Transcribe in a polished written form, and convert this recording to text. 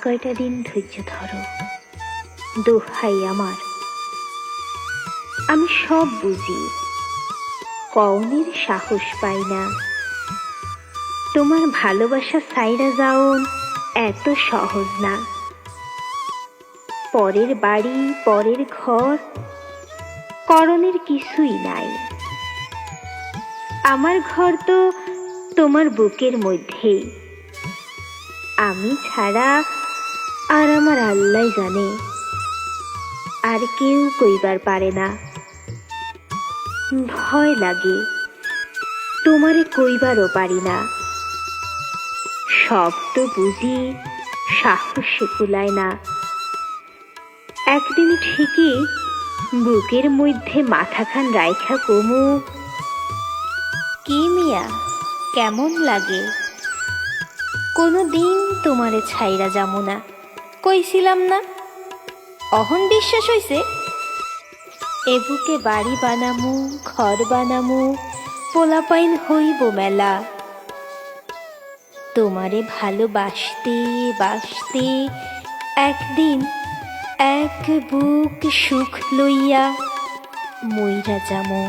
কয়টা দিন ধৈর্য ধরো, দোহাই আমার। আমি সব বুঝি, কওনের সাহস পাই না। তোমার ভালোবাসা সাইরা যাওন এত সহজ না। পরের বাড়ি, পরের ঘর, করণের কিছুই নাই। আমার ঘর তো তোমার বুকের মধ্যেই। আমি ছাড়া আর আমার আল্লাহ জানে, আর কেউ কইবার পারে না। ভয় লাগে, তোমারে কইবারও পারি না। সব তো বুঝি, সাহসে কুলায় না। একদিন ঠিকই বুকের মধ্যে মাথাখান রাইখা কমু, কি মিয়া কেমন লাগে? কোনো দিন তোমারে ছাইরা যামু না, কইছিলাম না? অহন বিশ্বাস হইছে? এ বুকে বাড়ি বানামু, ঘর বানামু, পোলাপাইন হইব মেলা। তোমারে ভালোবাসতে বাসতে একদিন এক বুক সুখ লইয়া মইরা যামু।